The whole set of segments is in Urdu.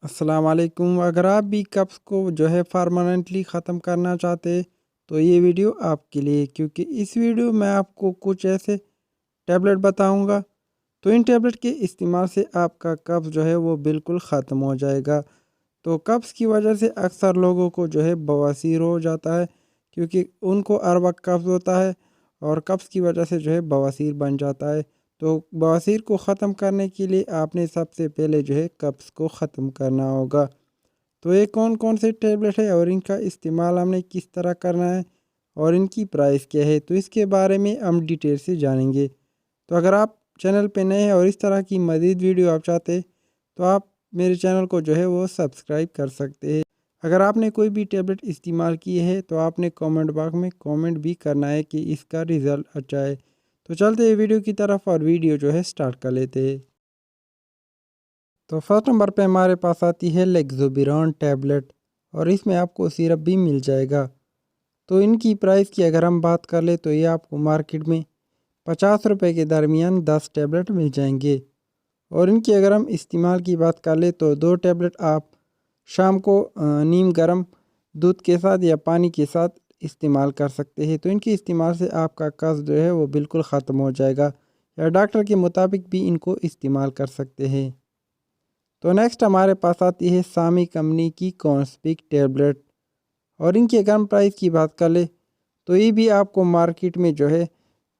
السلام علیکم۔ اگر آپ بھی کپس کو پرماننٹلی ختم کرنا چاہتے تو یہ ویڈیو آپ کے لیے، کیونکہ اس ویڈیو میں آپ کو کچھ ایسے ٹیبلٹ بتاؤں گا تو ان ٹیبلٹ کے استعمال سے آپ کا کپس وہ بالکل ختم ہو جائے گا۔ تو کپس کی وجہ سے اکثر لوگوں کو بواسیر ہو جاتا ہے، کیونکہ ان کو ہر وقت کپس ہوتا ہے اور کپس کی وجہ سے بواسیر بن جاتا ہے۔ تو بواسیر کو ختم کرنے کے لیے آپ نے سب سے پہلے کپس کو ختم کرنا ہوگا۔ تو یہ کون کون سے ٹیبلٹ ہے اور ان کا استعمال ہم نے کس طرح کرنا ہے اور ان کی پرائس کیا ہے، تو اس کے بارے میں ہم ڈیٹیل سے جانیں گے۔ تو اگر آپ چینل پہ نئے ہیں اور اس طرح کی مزید ویڈیو آپ چاہتے تو آپ میرے چینل کو وہ سبسکرائب کر سکتے ہیں۔ اگر آپ نے کوئی بھی ٹیبلٹ استعمال کی ہے تو آپ نے کامنٹ باکس میں کامنٹ بھی کرنا ہے کہ اس کا رزلٹ اچھا ہے۔ تو چلتے ہیں ویڈیو کی طرف اور ویڈیو سٹارٹ کر لیتے ہیں۔ تو فرسٹ نمبر پہ ہمارے پاس آتی ہے لیگزوبیران ٹیبلٹ، اور اس میں آپ کو سیرپ بھی مل جائے گا۔ تو ان کی پرائس کی اگر ہم بات کر لیں تو یہ آپ کو مارکیٹ میں 50 روپے کے درمیان 10 ٹیبلٹ مل جائیں گے۔ اور ان کی اگر ہم استعمال کی بات کر لیں تو 2 ٹیبلٹ آپ شام کو نیم گرم دودھ کے ساتھ یا پانی کے ساتھ استعمال کر سکتے ہیں۔ تو ان کے استعمال سے آپ کا قبض وہ بالکل ختم ہو جائے گا، یا ڈاکٹر کے مطابق بھی ان کو استعمال کر سکتے ہیں۔ تو نیکسٹ ہمارے پاس آتی ہے سامی کمپنی کی کونسپک ٹیبلٹ، اور ان کی اگر ہم پرائس کی بات کر لیں تو یہ بھی آپ کو مارکیٹ میں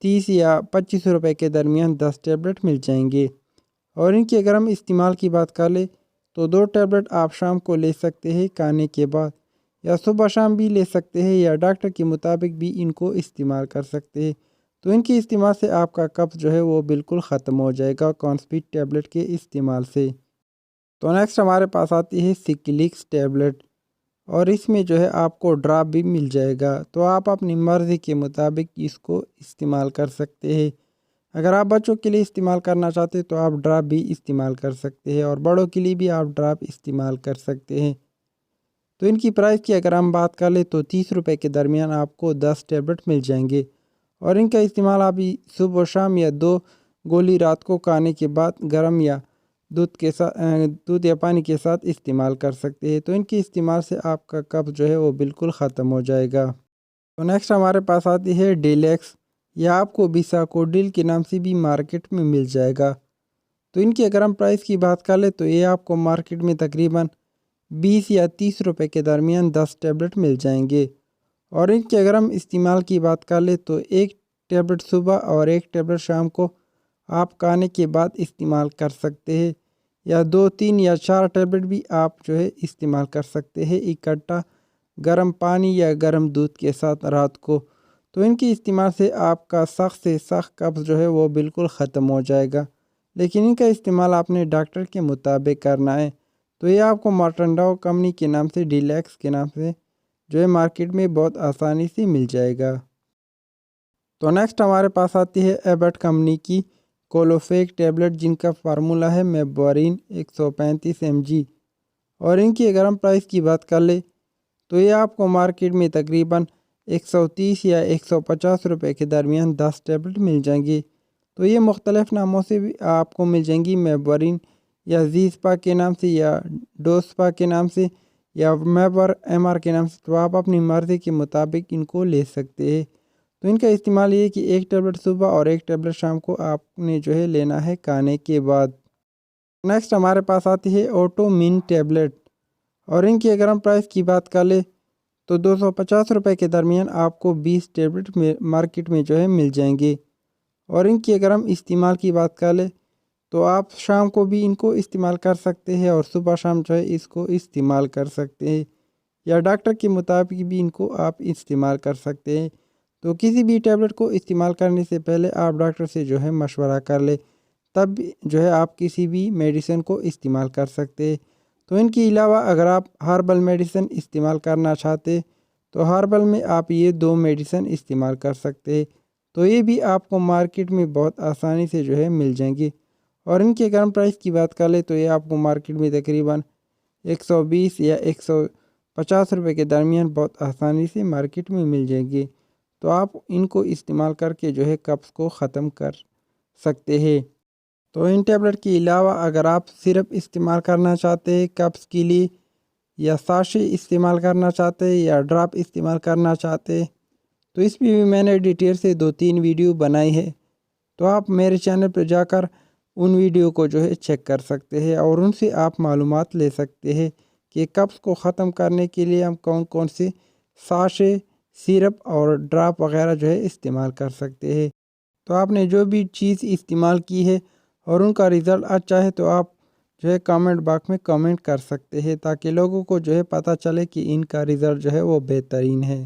30 یا 25 روپے کے درمیان 10 ٹیبلٹ مل جائیں گے۔ اور ان کی اگر ہم استعمال کی بات کر لیں تو 2 ٹیبلٹ آپ شام کو لے سکتے ہیں کھانے کے بعد، یا صبح شام بھی لے سکتے ہیں، یا ڈاکٹر کے مطابق بھی ان کو استعمال کر سکتے ہیں۔ تو ان کے استعمال سے آپ کا قبض وہ بالکل ختم ہو جائے گا کونسپک ٹیبلٹ کے استعمال سے۔ تو نیکسٹ ہمارے پاس آتی ہے سکلکس ٹیبلٹ، اور اس میں آپ کو ڈراپ بھی مل جائے گا۔ تو آپ اپنی مرضی کے مطابق اس کو استعمال کر سکتے ہیں۔ اگر آپ بچوں کے لیے استعمال کرنا چاہتے تو آپ ڈراپ بھی استعمال کر سکتے ہیں، اور بڑوں کے لیے بھی آپ ڈراپ استعمال کر سکتے ہیں۔ تو ان کی پرائس کی اگر ہم بات کر لیں تو 30 روپے کے درمیان آپ کو 10 ٹیبلٹ مل جائیں گے۔ اور ان کا استعمال آپ صبح و شام یا 2 گولی رات کو کھانے کے بعد گرم یا دودھ یا پانی کے ساتھ استعمال کر سکتے ہیں۔ تو ان کے استعمال سے آپ کا قبض وہ بالکل ختم ہو جائے گا۔ تو نیکسٹ ہمارے پاس آتی ہے ڈیلیکس، یا آپ کو بیساکوڈیل کے نام سے بھی مارکیٹ میں مل جائے گا۔ تو ان کی اگر ہم پرائس کی بات کر لیں تو یہ آپ کو مارکیٹ میں تقریباً 20 یا 30 روپے کے درمیان 10 ٹیبلٹ مل جائیں گے۔ اور ان کے اگر ہم استعمال کی بات کر لیں تو 1 ٹیبلٹ صبح اور 1 ٹیبلٹ شام کو آپ کھانے کے بعد استعمال کر سکتے ہیں، یا 2 3 یا 4 ٹیبلٹ بھی آپ استعمال کر سکتے ہیں اکٹھا گرم پانی یا گرم دودھ کے ساتھ رات کو۔ تو ان کے استعمال سے آپ کا سخت سے سخت قبض وہ بالکل ختم ہو جائے گا، لیکن ان کا استعمال آپ نے ڈاکٹر کے مطابق کرنا ہے۔ تو یہ آپ کو مارٹنڈاؤ کمپنی کے نام سے ڈیلیکس کے نام سے مارکیٹ میں بہت آسانی سے مل جائے گا۔ تو نیکسٹ ہمارے پاس آتی ہے ایبٹ کمپنی کی کولوفیک ٹیبلٹ، جن کا فارمولہ ہے میبورین 135 mg۔ اور ان کی اگر ہم پرائس کی بات کر لیں تو یہ آپ کو مارکیٹ میں تقریباً 130 یا 150 روپے کے درمیان 10 ٹیبلٹ مل جائیں گے۔ تو یہ مختلف ناموں سے بھی آپ کو مل جائیں گی، میبورین یا زیسپا کے نام سے، یا ڈوسپا کے نام سے، یا میبر MR کے نام سے۔ تو آپ اپنی مرضی کے مطابق ان کو لے سکتے ہیں۔ تو ان کا استعمال یہ کہ 1 ٹیبلٹ صبح اور 1 ٹیبلٹ شام کو آپ نے لینا ہے کھانے کے بعد۔ نیکسٹ ہمارے پاس آتی ہے اوٹومین ٹیبلٹ، اور ان کی اگر ہم پرائس کی بات کر لیں تو 250 روپے کے درمیان آپ کو 20 ٹیبلٹ مارکیٹ میں مل جائیں گے۔ اور ان کی اگر ہم استعمال کی بات کر لیں تو آپ شام کو بھی ان کو استعمال کر سکتے ہیں، اور صبح شام اس کو استعمال کر سکتے ہیں، یا ڈاکٹر کے مطابق بھی ان کو آپ استعمال کر سکتے ہیں۔ تو کسی بھی ٹیبلٹ کو استعمال کرنے سے پہلے آپ ڈاکٹر سے مشورہ کر لیں، تب آپ کسی بھی میڈیسن کو استعمال کر سکتے ہیں۔ تو ان کے علاوہ اگر آپ ہربل میڈیسن استعمال کرنا چاہتے تو ہربل میں آپ یہ 2 میڈیسن استعمال کر سکتے ہیں۔ تو یہ بھی آپ کو مارکیٹ میں بہت آسانی سے مل جائیں گے۔ اور ان کے اگر ہم پرائس کی بات کر لیں تو یہ آپ کو مارکیٹ میں تقریباً 120 یا 150 روپے کے درمیان بہت آسانی سے مارکیٹ میں مل جائیں گے۔ تو آپ ان کو استعمال کر کے قبض کو ختم کر سکتے ہیں۔ تو ان ٹیبلٹ کے علاوہ اگر آپ سرپ استعمال کرنا چاہتے ہیں کپس کے لیے، یا ساشے استعمال کرنا چاہتے ہیں، یا ڈراپ استعمال کرنا چاہتے ہیں، تو اس پہ بھی میں نے ڈیٹیل سے 2-3 ویڈیو بنائی ہے، تو آپ میرے چینل پہ جا کر ان ویڈیو کو چیک کر سکتے ہیں اور ان سے آپ معلومات لے سکتے ہیں کہ کپس کو ختم کرنے کے لیے ہم کون کون سے ساشے، سیرپ اور ڈراپ وغیرہ استعمال کر سکتے ہیں۔ تو آپ نے جو بھی چیز استعمال کی ہے اور ان کا رزلٹ اچھا ہے تو آپ کامنٹ باکس میں کامنٹ کر سکتے ہیں، تاکہ لوگوں کو پتہ چلے کہ ان کا رزلٹ وہ بہترین ہے۔